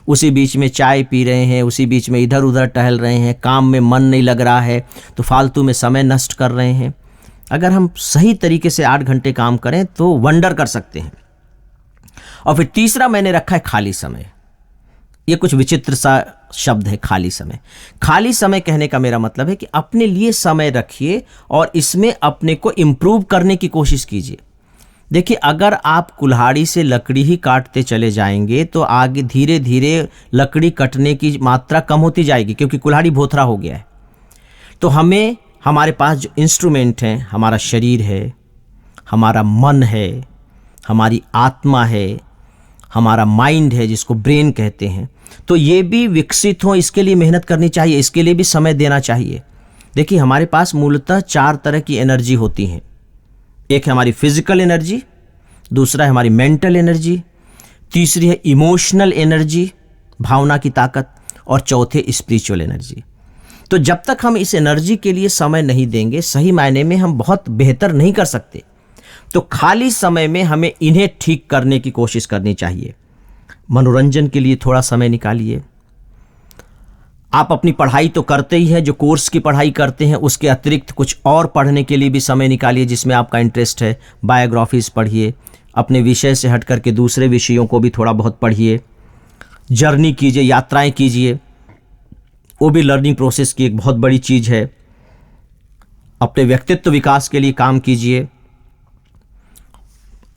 S1: उसी बीच में चाय पी रहे हैं, उसी बीच में इधर उधर टहल रहे हैं, काम में मन नहीं लग रहा है तो फालतू में समय नष्ट कर रहे हैं। अगर हम सही तरीके से 8 घंटे काम करें तो वंडर कर सकते हैं। और फिर तीसरा मैंने रखा है खाली समय। ये कुछ विचित्र सा शब्द है, खाली समय। खाली समय कहने का मेरा मतलब है कि अपने लिए समय रखिए और इसमें अपने को इम्प्रूव करने की कोशिश कीजिए। देखिए, अगर आप कुल्हाड़ी से लकड़ी ही काटते चले जाएंगे तो आगे धीरे धीरे लकड़ी कटने की मात्रा कम होती जाएगी, क्योंकि कुल्हाड़ी भोथरा हो गया है। तो हमें हमारे पास जो इंस्ट्रूमेंट हैं, हमारा शरीर है, हमारा मन है, हमारी आत्मा है, हमारा माइंड है जिसको ब्रेन कहते हैं, तो ये भी विकसित हो, इसके लिए मेहनत करनी चाहिए, इसके लिए भी समय देना चाहिए। देखिए, हमारे पास मूलतः 4 तरह की एनर्जी होती हैं। एक है हमारी फिजिकल एनर्जी, दूसरा है हमारी मेंटल एनर्जी, तीसरी है इमोशनल एनर्जी, भावना की ताकत, और चौथे स्पिरिचुअल एनर्जी। तो जब तक हम इस एनर्जी के लिए समय नहीं देंगे, सही मायने में हम बहुत बेहतर नहीं कर सकते। तो खाली समय में हमें इन्हें ठीक करने की कोशिश करनी चाहिए। मनोरंजन के लिए थोड़ा समय निकालिए। आप अपनी पढ़ाई तो करते ही हैं, जो कोर्स की पढ़ाई करते हैं उसके अतिरिक्त कुछ और पढ़ने के लिए भी समय निकालिए जिसमें आपका इंटरेस्ट है। बायोग्राफीज पढ़िए, अपने विषय से हट करके दूसरे विषयों को भी थोड़ा बहुत पढ़िए, जर्नी कीजिए, यात्राएं कीजिए, वो भी लर्निंग प्रोसेस की एक बहुत बड़ी चीज़ है। अपने व्यक्तित्व विकास के लिए काम कीजिए,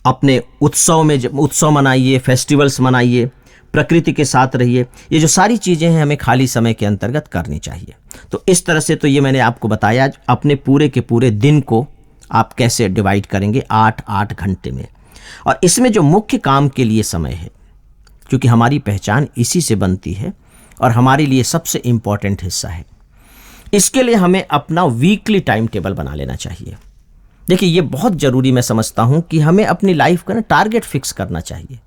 S1: अपने उत्सव मनाइए, फेस्टिवल्स मनाइए, प्रकृति के साथ रहिए। ये जो सारी चीज़ें हैं हमें खाली समय के अंतर्गत करनी चाहिए। तो इस तरह से तो ये मैंने आपको बताया अपने पूरे के पूरे दिन को आप कैसे डिवाइड करेंगे 8-8 घंटे में। और इसमें जो मुख्य काम के लिए समय है, क्योंकि हमारी पहचान इसी से बनती है और हमारे लिए सबसे इम्पॉर्टेंट हिस्सा है, इसके लिए हमें अपना वीकली टाइम टेबल बना लेना चाहिए। देखिए, ये बहुत ज़रूरी मैं समझता हूँ कि हमें अपनी लाइफ का टारगेट फिक्स करना चाहिए,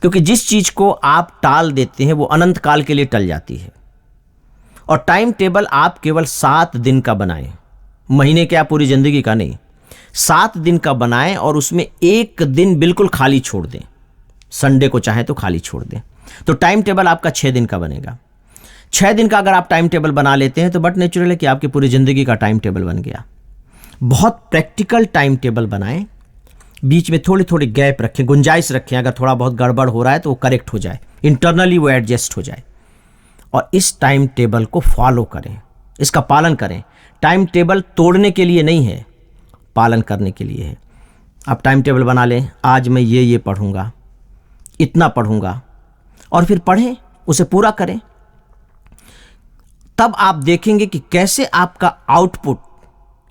S1: क्योंकि जिस चीज़ को आप टाल देते हैं वो अनंत काल के लिए टल जाती है। और टाइम टेबल आप केवल 7 दिन का बनाएं, महीने के या पूरी ज़िंदगी का नहीं, 7 दिन का बनाएं और उसमें एक दिन बिल्कुल खाली छोड़ दें। संडे को चाहे तो खाली छोड़ दें, तो टाइम टेबल आपका 6 दिन का बनेगा। 6 दिन का अगर आप टाइम टेबल बना लेते हैं तो बट नेचुरल है कि आपकी पूरी ज़िंदगी का टाइम टेबल बन गया। बहुत प्रैक्टिकल टाइम टेबल बनाएं, बीच में थोड़ी थोड़ी गैप रखें, गुंजाइश रखें, अगर थोड़ा बहुत गड़बड़ हो रहा है तो वो करेक्ट हो जाए, इंटरनली वो एडजस्ट हो जाए, और इस टाइम टेबल को फॉलो करें, इसका पालन करें। टाइम टेबल तोड़ने के लिए नहीं है, पालन करने के लिए है। आप टाइम टेबल बना लें, आज मैं ये पढ़ूंगा, इतना पढ़ूंगा, और फिर पढ़ें, उसे पूरा करें। तब आप देखेंगे कि कैसे आपका आउटपुट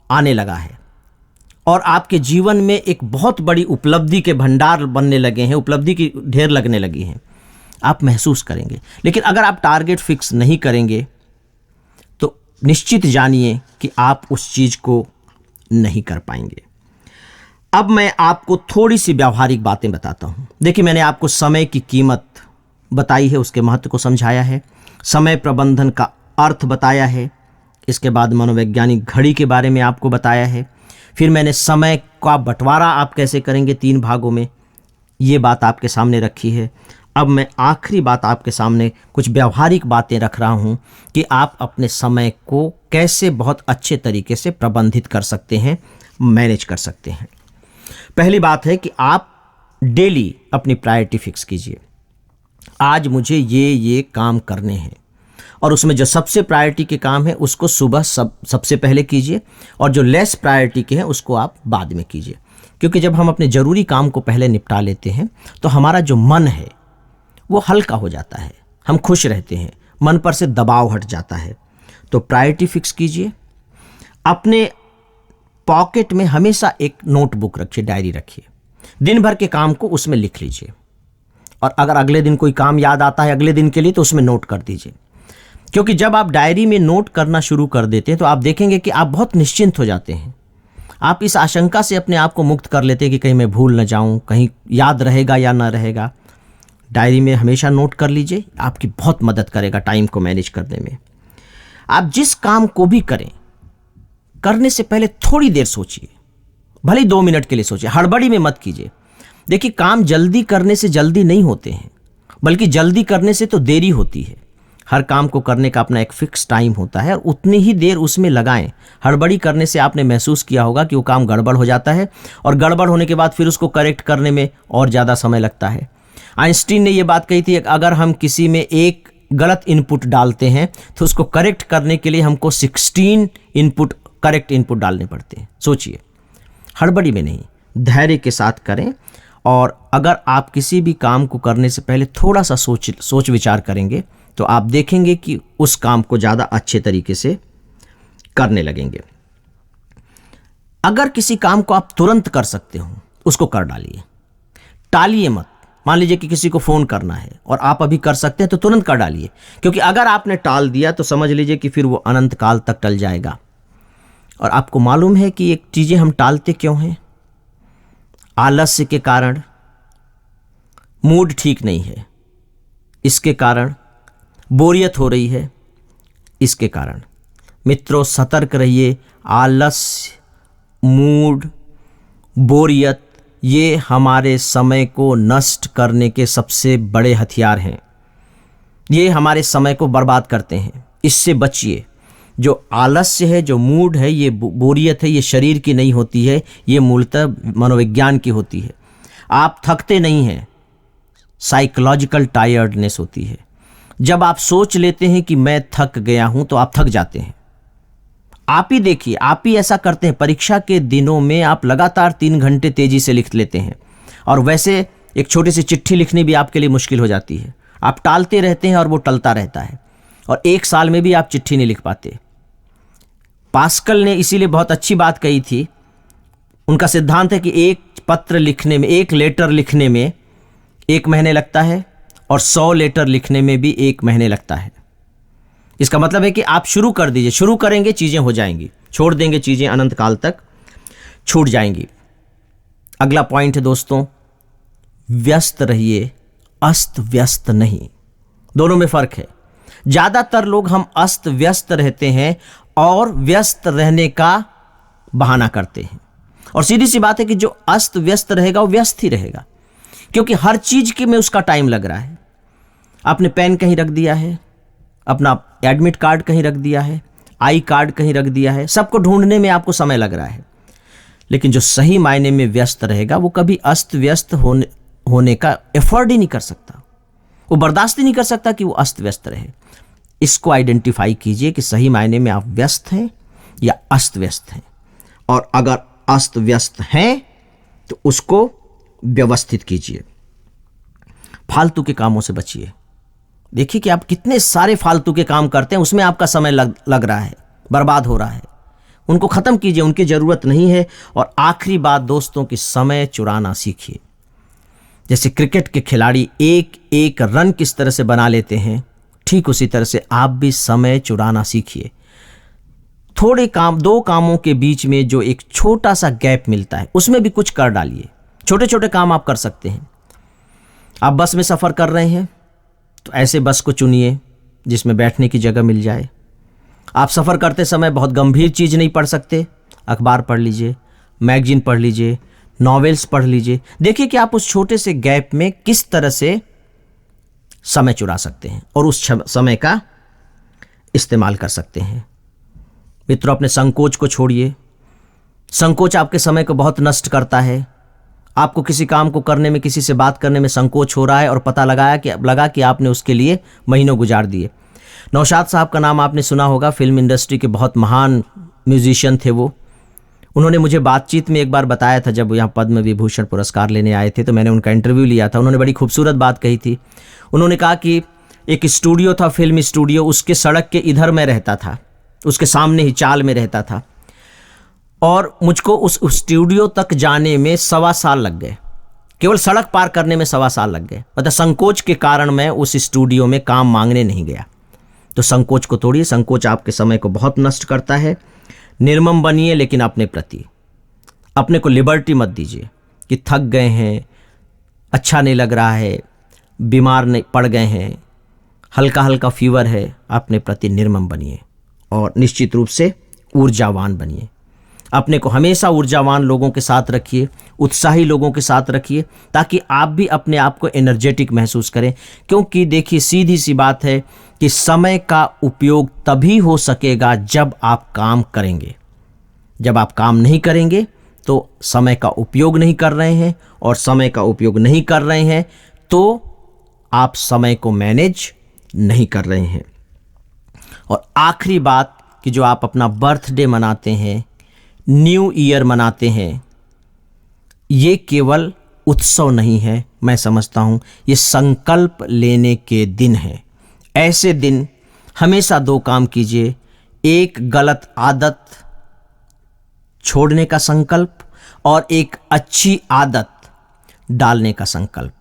S1: आने लगा है और आपके जीवन में एक बहुत बड़ी उपलब्धि के भंडार बनने लगे हैं, उपलब्धि की ढेर लगने लगी हैं, आप महसूस करेंगे। लेकिन अगर आप टारगेट फिक्स नहीं करेंगे तो निश्चित जानिए कि आप उस चीज़ को नहीं कर पाएंगे। अब मैं आपको थोड़ी सी व्यावहारिक बातें बताता हूँ। देखिए, मैंने आपको समय की कीमत बताई है, उसके महत्व को समझाया है, समय प्रबंधन का अर्थ बताया है, इसके बाद मनोवैज्ञानिक घड़ी के बारे में आपको बताया है, फिर मैंने समय का बंटवारा आप कैसे करेंगे 3 भागों में, ये बात आपके सामने रखी है। अब मैं आखिरी बात आपके सामने कुछ व्यावहारिक बातें रख रहा हूँ कि आप अपने समय को कैसे बहुत अच्छे तरीके से प्रबंधित कर सकते हैं, मैनेज कर सकते हैं। पहली बात है कि आप डेली अपनी प्रायोरिटी फिक्स कीजिए। आज मुझे ये काम करने हैं, और उसमें जो सबसे प्रायोरिटी के काम है उसको सुबह सबसे पहले कीजिए, और जो लेस प्रायोरिटी के हैं उसको आप बाद में कीजिए। क्योंकि जब हम अपने ज़रूरी काम को पहले निपटा लेते हैं तो हमारा जो मन है वो हल्का हो जाता है, हम खुश रहते हैं, मन पर से दबाव हट जाता है। तो प्रायोरिटी फिक्स कीजिए। अपने पॉकेट में हमेशा एक नोटबुक रखिए, डायरी रखिए, दिन भर के काम को उसमें लिख लीजिए, और अगर अगले दिन कोई काम याद आता है अगले दिन के लिए तो उसमें नोट कर दीजिए। क्योंकि जब आप डायरी में नोट करना शुरू कर देते हैं तो आप देखेंगे कि आप बहुत निश्चिंत हो जाते हैं। आप इस आशंका से अपने आप को मुक्त कर लेते हैं कि कहीं मैं भूल न जाऊं, कहीं याद रहेगा या ना रहेगा। डायरी में हमेशा नोट कर लीजिए, आपकी बहुत मदद करेगा टाइम को मैनेज करने में। आप जिस काम को भी करें, करने से पहले थोड़ी देर सोचिए, भले 2 मिनट के लिए सोचिए, हड़बड़ी में मत कीजिए। देखिए, काम जल्दी करने से जल्दी नहीं होते हैं, बल्कि जल्दी करने से तो देरी होती है। हर काम को करने का अपना एक फिक्स टाइम होता है और उतनी ही देर उसमें लगाएं। हड़बड़ी करने से आपने महसूस किया होगा कि वो काम गड़बड़ हो जाता है, और गड़बड़ होने के बाद फिर उसको करेक्ट करने में और ज़्यादा समय लगता है। आइंस्टीन ने ये बात कही थी, अगर हम किसी में एक गलत इनपुट डालते हैं तो उसको करेक्ट करने के लिए हमको 16 करेक्ट इनपुट डालने पड़ते हैं। सोचिए, हड़बड़ी में नहीं, धैर्य के साथ करें। और अगर आप किसी भी काम को करने से पहले थोड़ा सा सोच विचार करेंगे तो आप देखेंगे कि उस काम को ज़्यादा अच्छे तरीके से करने लगेंगे। अगर किसी काम को आप तुरंत कर सकते हो उसको कर डालिए, टालिए मत। मान लीजिए कि किसी को फोन करना है और आप अभी कर सकते हैं तो तुरंत कर डालिए, क्योंकि अगर आपने टाल दिया तो समझ लीजिए कि फिर वो अनंत काल तक टल जाएगा। और आपको मालूम है कि एक चीजें हम टालते क्यों हैं? आलस्य के कारण, मूड ठीक नहीं है इसके कारण, बोरियत हो रही है इसके कारण। मित्रों, सतर्क रहिए। आलस्य, मूड, बोरियत, ये हमारे समय को नष्ट करने के सबसे बड़े हथियार हैं। ये हमारे समय को बर्बाद करते हैं, इससे बचिए। जो आलस्य है, जो मूड है, ये बोरियत है, ये शरीर की नहीं होती है, ये मूलतः मनोविज्ञान की होती है। आप थकते नहीं हैं, साइकोलॉजिकल टायर्डनेस होती है। जब आप सोच लेते हैं कि मैं थक गया हूं तो आप थक जाते हैं। आप ही देखिए, आप ही ऐसा करते हैं। परीक्षा के दिनों में आप लगातार 3 घंटे तेजी से लिख लेते हैं, और वैसे एक छोटी सी चिट्ठी लिखनी भी आपके लिए मुश्किल हो जाती है। आप टालते रहते हैं और वो टलता रहता है, और 1 साल में भी आप चिट्ठी नहीं लिख पाते। पास्कल ने इसीलिए बहुत अच्छी बात कही थी। उनका सिद्धांत है कि एक पत्र लिखने में, एक लेटर लिखने में 1 महीने लगता है, और 100 लेटर लिखने में भी 1 महीने लगता है। इसका मतलब है कि आप शुरू कर दीजिए, शुरू करेंगे चीजें हो जाएंगी, छोड़ देंगे चीजें अनंत काल तक छूट जाएंगी। अगला पॉइंट है दोस्तों, व्यस्त रहिए, अस्त व्यस्त नहीं। दोनों में फर्क है। ज्यादातर लोग हम अस्त व्यस्त रहते हैं और व्यस्त रहने का बहाना करते हैं, और सीधी सी बात है कि जो अस्त व्यस्त रहेगा वो व्यस्त ही रहेगा, क्योंकि हर चीज के में उसका टाइम लग रहा है। आपने पेन कहीं रख दिया है, अपना एडमिट कार्ड कहीं रख दिया है, आई कार्ड कहीं रख दिया है, सबको ढूंढने में आपको समय लग रहा है। लेकिन जो सही मायने में व्यस्त रहेगा वो कभी अस्त व्यस्त होने का एफर्ट ही नहीं कर सकता, वो बर्दाश्त ही नहीं कर सकता कि वो अस्त व्यस्त रहे। इसको आइडेंटिफाई कीजिए कि सही मायने में आप व्यस्त हैं या अस्त व्यस्त हैं, और अगर अस्त व्यस्त हैं तो उसको व्यवस्थित कीजिए। फालतू के कामों से बचिए। देखिए कि आप कितने सारे फालतू के काम करते हैं, उसमें आपका समय लग रहा है, बर्बाद हो रहा है। उनको खत्म कीजिए, उनकी जरूरत नहीं है। और आखिरी बात दोस्तों, कि समय चुराना सीखिए। जैसे क्रिकेट के खिलाड़ी एक एक रन किस तरह से बना लेते हैं, ठीक उसी तरह से आप भी समय चुराना सीखिए। थोड़े काम, 2 कामों के बीच में जो एक छोटा सा गैप मिलता है, उसमें भी कुछ कर डालिए। छोटे छोटे काम आप कर सकते हैं। आप बस में सफर कर रहे हैं तो ऐसे बस को चुनिए जिसमें बैठने की जगह मिल जाए। आप सफर करते समय बहुत गंभीर चीज नहीं पढ़ सकते, अखबार पढ़ लीजिए, मैगजीन पढ़ लीजिए, नॉवेल्स पढ़ लीजिए। देखिए कि आप उस छोटे से गैप में किस तरह से समय चुरा सकते हैं और उस समय का इस्तेमाल कर सकते हैं। मित्रों, अपने संकोच को छोड़िए। संकोच आपके समय को बहुत नष्ट करता है। आपको किसी काम को करने में, किसी से बात करने में संकोच हो रहा है, और पता लगा कि आपने उसके लिए महीनों गुजार दिए। नौशाद साहब का नाम आपने सुना होगा, फिल्म इंडस्ट्री के बहुत महान म्यूजिशियन थे वो। उन्होंने मुझे बातचीत में एक बार बताया था, जब यहाँ पद्म विभूषण पुरस्कार लेने आए थे तो मैंने उनका इंटरव्यू लिया था। उन्होंने बड़ी खूबसूरत बात कही थी। उन्होंने कहा कि एक स्टूडियो था, फिल्म स्टूडियो, उसके सड़क के इधर मैं रहता था, उसके सामने ही चाल में रहता था, और मुझको उस स्टूडियो तक जाने में 1.25 साल लग गए। केवल सड़क पार करने में 1.25 साल लग गए। मतलब संकोच के कारण मैं उस स्टूडियो में काम मांगने नहीं गया। तो संकोच को तोड़िए। संकोच आपके समय को बहुत नष्ट करता है। निर्मम बनिए, लेकिन अपने प्रति, अपने को लिबर्टी मत दीजिए कि थक गए हैं, अच्छा नहीं लग रहा है, बीमार नहीं पड़ गए हैं, हल्का हल्का फीवर है। अपने प्रति निर्मम बनिए और निश्चित रूप से ऊर्जावान बनिए। अपने को हमेशा ऊर्जावान लोगों के साथ रखिए, उत्साही लोगों के साथ रखिए, ताकि आप भी अपने आप को एनर्जेटिक महसूस करें। क्योंकि देखिए, सीधी सी बात है कि समय का उपयोग तभी हो सकेगा जब आप काम करेंगे। जब आप काम नहीं करेंगे तो समय का उपयोग नहीं कर रहे हैं, और समय का उपयोग नहीं कर रहे हैं तो आप समय को मैनेज नहीं कर रहे हैं। और आखिरी बात, कि जो आप अपना बर्थडे मनाते हैं, न्यू ईयर मनाते हैं, ये केवल उत्सव नहीं है। मैं समझता हूं ये संकल्प लेने के दिन है। ऐसे दिन हमेशा 2 काम कीजिए। एक, गलत आदत छोड़ने का संकल्प और एक अच्छी आदत डालने का संकल्प,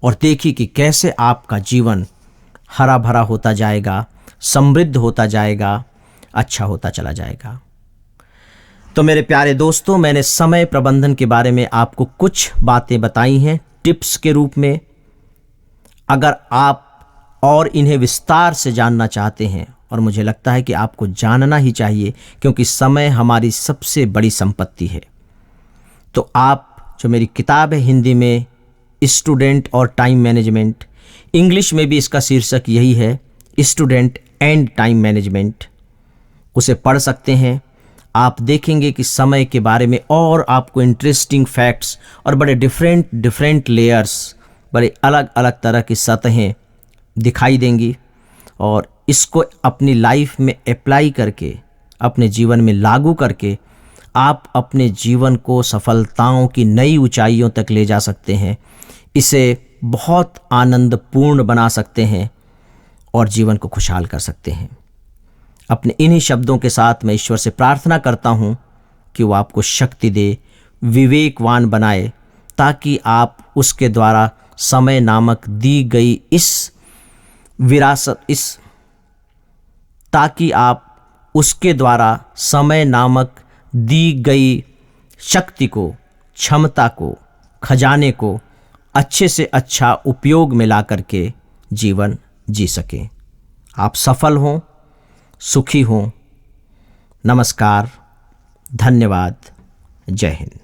S1: और देखिए कि कैसे आपका जीवन हरा भरा होता जाएगा, समृद्ध होता जाएगा, अच्छा होता चला जाएगा। तो मेरे प्यारे दोस्तों, मैंने समय प्रबंधन के बारे में आपको कुछ बातें बताई हैं टिप्स के रूप में। अगर आप और इन्हें विस्तार से जानना चाहते हैं, और मुझे लगता है कि आपको जानना ही चाहिए क्योंकि समय हमारी सबसे बड़ी संपत्ति है, तो आप जो मेरी किताब है हिंदी में स्टूडेंट और टाइम मैनेजमेंट, इंग्लिश में भी इसका शीर्षक यही है, स्टूडेंट एंड टाइम मैनेजमेंट, उसे पढ़ सकते हैं। आप देखेंगे कि समय के बारे में और आपको इंटरेस्टिंग फैक्ट्स और बड़े डिफरेंट लेयर्स, बड़े अलग अलग तरह की सतहें दिखाई देंगी, और इसको अपनी लाइफ में अप्लाई करके, अपने जीवन में लागू करके आप अपने जीवन को सफलताओं की नई ऊंचाइयों तक ले जा सकते हैं। इसे बहुत आनंदपूर्ण बना सकते हैं और जीवन को खुशहाल कर सकते हैं। अपने इन्हीं शब्दों के साथ मैं ईश्वर से प्रार्थना करता हूं कि वो आपको शक्ति दे, विवेकवान बनाए, ताकि आप उसके द्वारा समय नामक दी गई ताकि आप उसके द्वारा समय नामक दी गई शक्ति को, क्षमता को, खजाने को अच्छे से अच्छा उपयोग में ला करके जीवन जी सकें। आप सफल हों, सुखी हों। नमस्कार, धन्यवाद, जय हिंद।